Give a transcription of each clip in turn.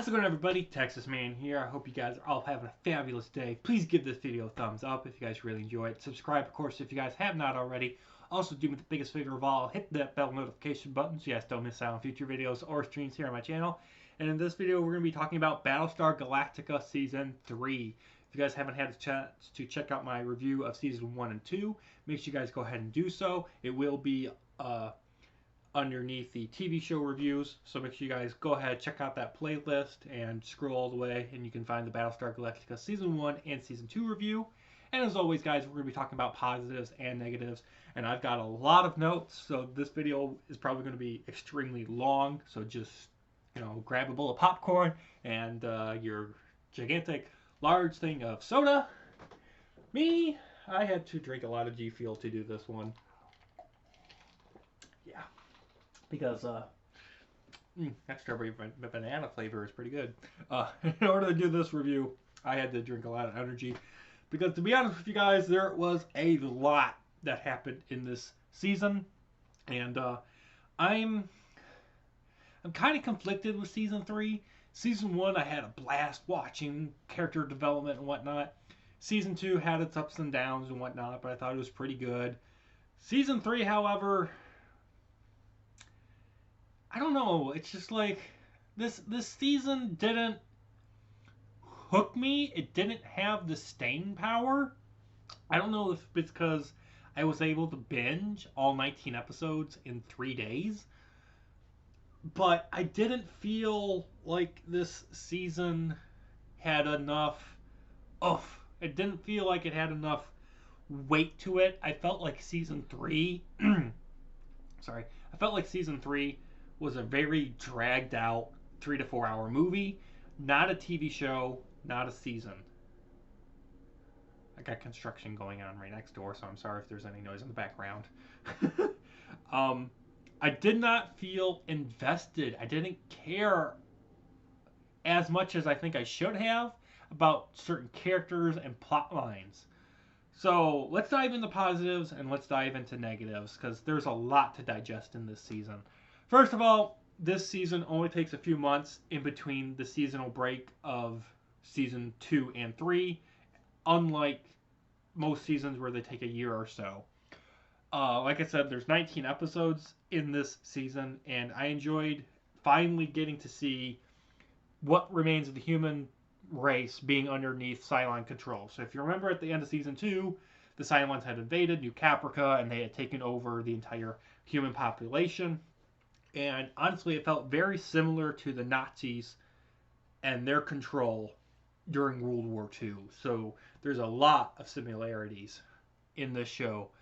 How's it going, everybody? Texas Man here. I hope you guys are all having a fabulous day. Please give this video a thumbs up if you guys really enjoy it. Subscribe, of course, if you guys have not already. Also, do me the biggest favor of all, hit that bell notification button so you guys don't miss out on future videos or streams here on my channel. And in this video, we're going to be talking about Battlestar Galactica Season 3. If you guys haven't had a chance to check out my review of Season 1 and 2, make sure you guys go ahead and do so. It will be underneath the TV show reviews, so make sure you guys go ahead, check out that playlist and scroll all the way, and you can find the Battlestar Galactica Season 1 and Season 2 review. And as always, guys, we're going to be talking about positives and negatives, and I've got a lot of notes, so this video is probably going to be extremely long, so just, grab a bowl of popcorn and your gigantic, large thing of soda. Me, I had to drink a lot of G Fuel to do this one. Yeah. Because that strawberry banana flavor is pretty good. In order to do this review, I had to drink a lot of energy. Because to be honest with you guys, there was a lot that happened in this season. And I'm kind of conflicted with Season 3. Season 1, I had a blast watching character development and whatnot. Season 2 had its ups and downs and whatnot, but I thought it was pretty good. Season 3, however, I don't know. It's just like this season didn't hook me. It didn't have the staying power. I don't know if it's because I was able to binge all 19 episodes in 3 days, but I didn't feel like this season had enough. It didn't feel like it had enough weight to it. I felt like Season 3. Sorry, I felt like Season 3 was a very dragged out 3 to 4 hour movie, not a TV show, not a season. I got construction going on right next door, so I'm sorry if there's any noise in the background. I did not feel invested. I didn't care as much as I think I should have about certain characters and plot lines. So let's dive into positives and let's dive into negatives, because there's a lot to digest in this season. First of all, this season only takes a few months in between the seasonal break of Season 2 and 3, unlike most seasons where they take a year or so. Like I said, there's 19 episodes in this season, and I enjoyed finally getting to see what remains of the human race being underneath Cylon control. So if you remember at the end of Season 2, the Cylons had invaded New Caprica, and they had taken over the entire human population. And honestly, it felt very similar to the Nazis and their control during World War II. So there's a lot of similarities in this show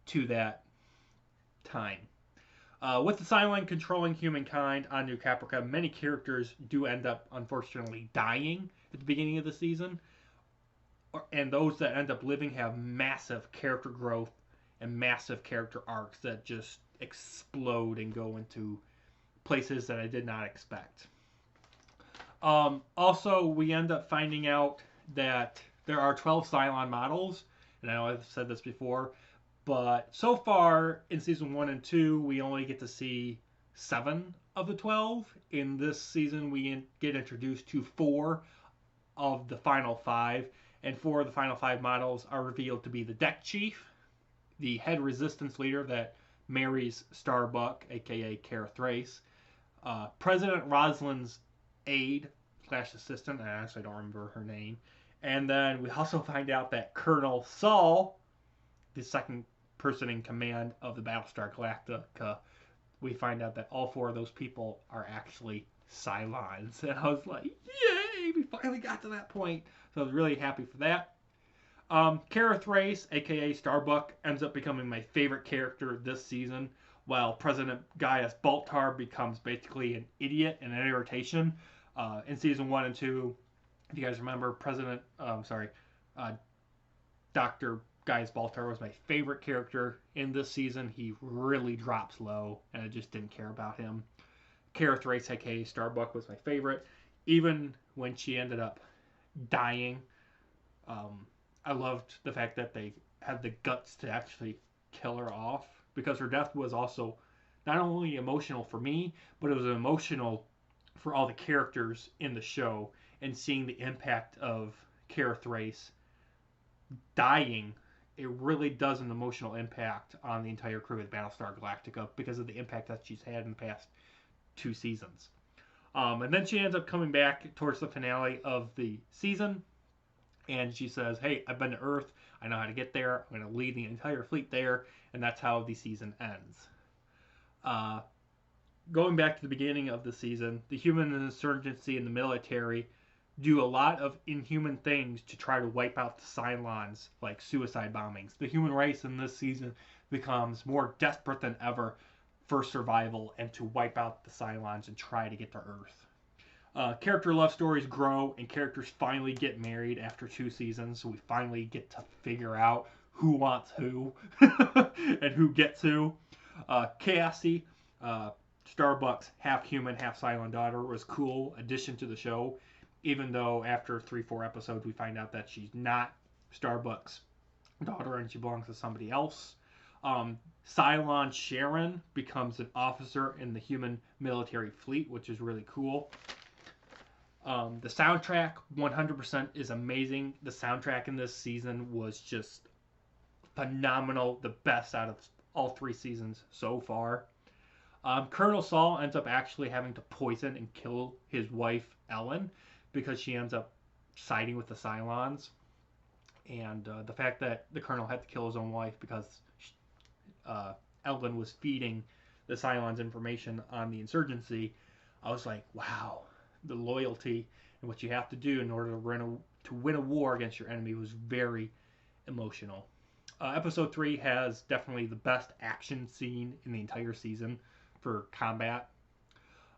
to that time. With the Cylon controlling humankind on New Caprica, many characters do end up, unfortunately, dying at the beginning of the season. And those that end up living have massive character growth and massive character arcs that just explode and go into places that I did not expect. Also, we end up finding out that there are 12 Cylon models, and I know I've said this before, but so far in Season 1 and 2, we only get to see 7 of the 12. In this season, we get introduced to 4 of the final 5, and 4 of the final 5 models are revealed to be the Deck Chief, the head resistance leader that marries Starbuck, aka Kara Thrace, President Rosalind's aide / assistant, I actually don't remember her name, and then we also find out that Colonel Saul, the second person in command of the Battlestar Galactica, we find out that all 4 of those people are actually Cylons, and I was like, yay, we finally got to that point, so I was really happy for that. Kara Thrace, aka Starbuck, ends up becoming my favorite character this season, while President Gaius Baltar becomes basically an idiot and an irritation. In Season 1 and 2, if you guys remember, Dr. Gaius Baltar was my favorite character in this season. He really drops low, and I just didn't care about him. Kara Thrace, aka Starbuck, was my favorite. Even when she ended up dying, I loved the fact that they had the guts to actually kill her off, because her death was also not only emotional for me, but it was emotional for all the characters in the show and seeing the impact of Kara Thrace dying, it really does an emotional impact on the entire crew of Battlestar Galactica because of the impact that she's had in the past 2 seasons. And then she ends up coming back towards the finale of the season, and she says, "Hey, I've been to Earth. I know how to get there. I'm going to lead the entire fleet there," and that's how the season ends. Going back to the beginning of the season, the human insurgency and the military do a lot of inhuman things to try to wipe out the Cylons, like suicide bombings. The human race in this season becomes more desperate than ever for survival and to wipe out the Cylons and try to get to Earth. Character love stories grow and characters finally get married after 2 seasons, so we finally get to figure out who wants who and who gets who. Cassie, Starbuck's half human, half Cylon daughter, was cool addition to the show, even though after 3-4 episodes we find out that she's not Starbuck's daughter and she belongs to somebody else. Cylon Sharon becomes an officer in the human military fleet, which is really cool. The soundtrack 100% is amazing. The soundtrack in this season was just phenomenal, the best out of all 3 seasons so far. Colonel Saul ends up actually having to poison and kill his wife Ellen because she ends up siding with the Cylons. And the fact that the Colonel had to kill his own wife because Ellen was feeding the Cylons information on the insurgency, I was like, wow, the loyalty and what you have to do in order to win a war against your enemy was very emotional. Episode 3 has definitely the best action scene in the entire season for combat.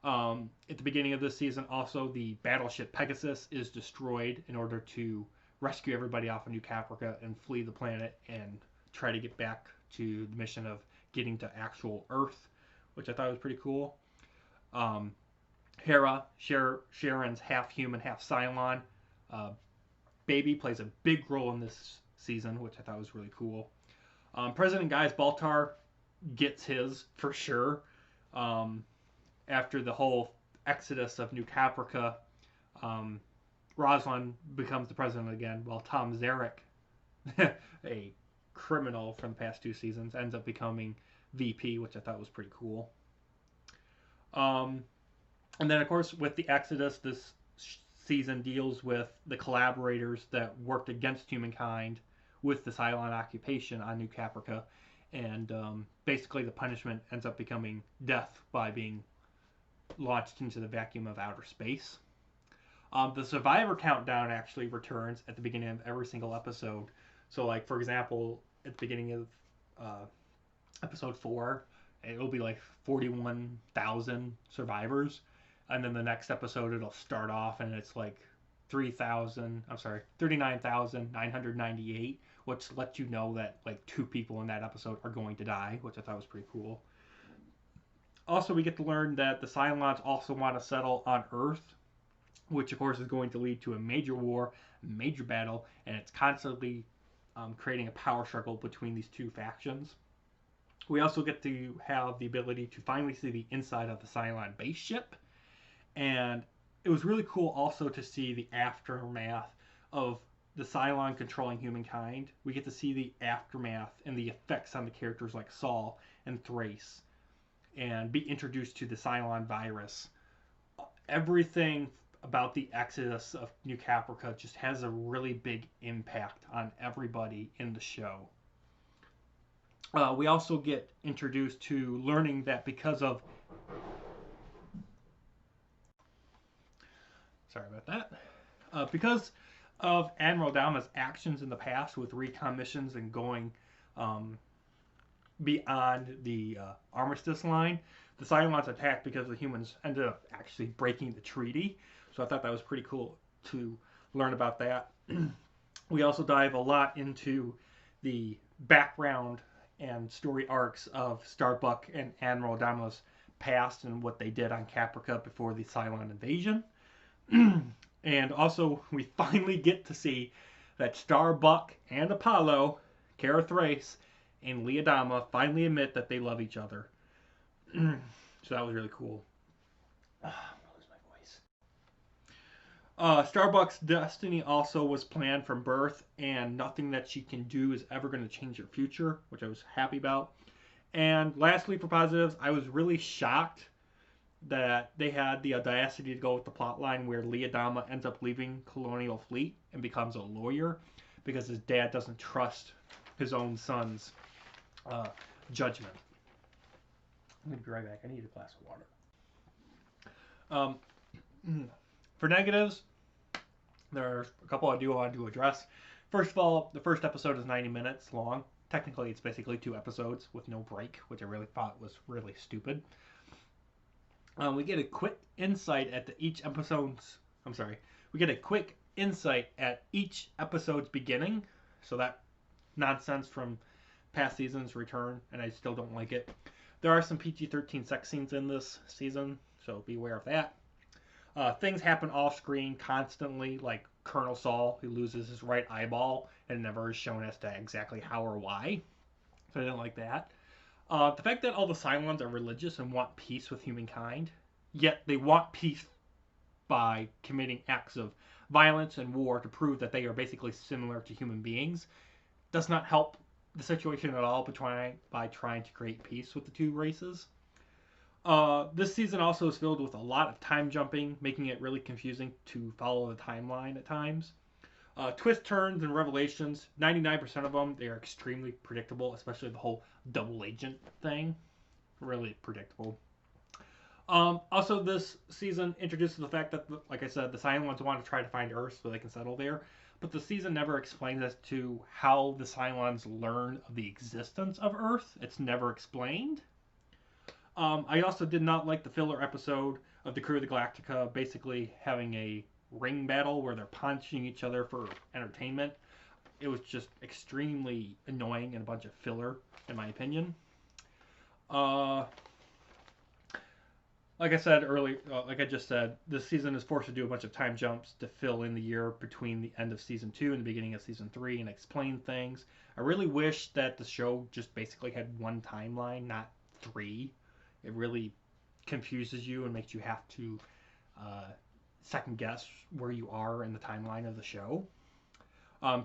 At the beginning of this season, also, the battleship Pegasus is destroyed in order to rescue everybody off of New Caprica and flee the planet and try to get back to the mission of getting to actual Earth, which I thought was pretty cool. Hera, Sharon's half human, half Cylon. Baby plays a big role in this season, which I thought was really cool. President Gaius Baltar gets his for sure. After the whole exodus of New Caprica, Rosalind becomes the president again, while Tom Zarek, a criminal from the past 2 seasons, ends up becoming VP, which I thought was pretty cool. And then, of course, with the Exodus, this season deals with the collaborators that worked against humankind with the Cylon occupation on New Caprica. And basically the punishment ends up becoming death by being launched into the vacuum of outer space. The Survivor Countdown actually returns at the beginning of every single episode. So, like, for example, at the beginning of episode 4, it'll be like 41,000 survivors. And then the next episode, it'll start off and it's like 39,998, which lets you know that like 2 people in that episode are going to die, which I thought was pretty cool. Also, we get to learn that the Cylons also want to settle on Earth, which of course is going to lead to a major war, a major battle, and it's constantly creating a power struggle between these 2 factions. We also get to have the ability to finally see the inside of the Cylon base ship. And it was really cool also to see the aftermath of the Cylon controlling humankind. We get to see the aftermath and the effects on the characters like Saul and Thrace, and be introduced to the Cylon virus. Everything about the exodus of New Caprica just has a really big impact on everybody in the show. We also get introduced to learning that because of... Sorry about that. Because of Admiral Dama's actions in the past with recon missions and going beyond the armistice line, the Cylons attacked because the humans ended up actually breaking the treaty. So I thought that was pretty cool to learn about that. We also dive a lot into the background and story arcs of Starbuck and Admiral Dama's past and what they did on Caprica before the Cylon invasion. And also, we finally get to see that Starbuck and Apollo, Kara Thrace, and Leah Dama finally admit that they love each other. So that was really cool. I'm gonna lose my Starbuck's destiny also was planned from birth, and nothing that she can do is ever going to change her future, which I was happy about. And lastly, for positives, I was really shocked that they had the audacity to go with the plot line where Leodama ends up leaving Colonial Fleet and becomes a lawyer because his dad doesn't trust his own son's uh, judgment. I'm going to be right back. I need a glass of water. For negatives, there's a couple I do want to address. First of all, the first episode is 90 minutes long. Technically, it's basically 2 episodes with no break, which I really thought was really stupid. We get a quick insight at each episode's. I'm sorry. We get a quick insight at each episode's beginning, so that nonsense from past seasons return, and I still don't like it. There are some PG-13 sex scenes in this season, so be aware of that. Things happen off screen constantly, like Colonel Saul, who loses his right eyeball and never is shown as to exactly how or why. So I didn't like that. The fact that all the Cylons are religious and want peace with humankind, yet they want peace by committing acts of violence and war to prove that they are basically similar to human beings, does not help the situation at all by trying to create peace with the two races. This season also is filled with a lot of time jumping, making it really confusing to follow the timeline at times. Twist turns and revelations, 99% of them, they are extremely predictable, especially the whole double agent thing. Really predictable. Also, this season introduces the fact that, like I said, the Cylons want to try to find Earth so they can settle there. But the season never explains as to how the Cylons learn of the existence of Earth. It's never explained. I also did not like the filler episode of the crew of the Galactica basically having a ring battle where they're punching each other for entertainment. It was just extremely annoying and a bunch of filler, in my opinion. Like I said earlier, like I just said, this season is forced to do a bunch of time jumps to fill in the year between the end of season 2 and the beginning of season 3 and explain things. I really wish that the show just basically had one timeline, not 3. It really confuses you and makes you have to second guess where you are in the timeline of the show.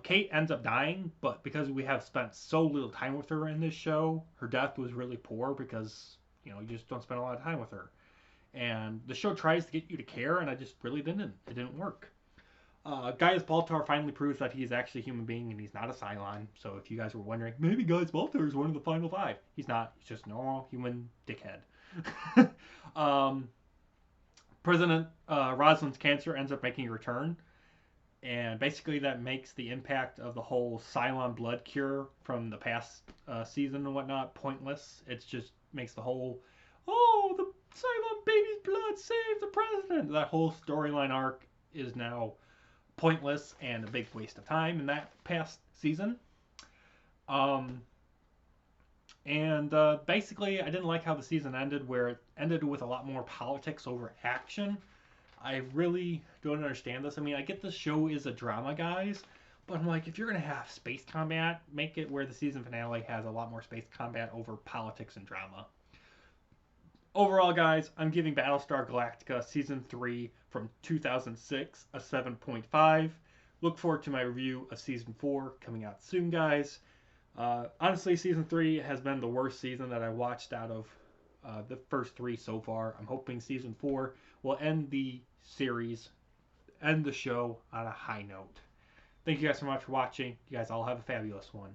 Kate ends up dying, but because we have spent so little time with her in this show, her death was really poor because you just don't spend a lot of time with her. And the show tries to get you to care, and I just really didn't. It didn't work. Gaius Baltar finally proves that he's actually a human being and he's not a Cylon. So if you guys were wondering, maybe Gaius Baltar is one of the final 5. He's not. He's just a normal human dickhead. President Rosalind's cancer ends up making a return. And basically that makes the impact of the whole Cylon blood cure from the past season and whatnot pointless. It just makes the whole, oh, the Cylon baby's blood saved the president. That whole storyline arc is now pointless and a big waste of time in that past season. Basically, I didn't like how the season ended, where it ended with a lot more politics over action. I really don't understand this. I mean, I get the show is a drama, guys, but I'm like, if you're going to have space combat, make it where the season finale has a lot more space combat over politics and drama. Overall, guys, I'm giving Battlestar Galactica Season 3 from 2006 a 7.5. Look forward to my review of Season 4 coming out soon, guys. Honestly, Season 3 has been the worst season that I watched out of the first 3 so far. I'm hoping Season 4 will end the series, end the show on a high note. Thank you guys so much for watching. You guys all have a fabulous one.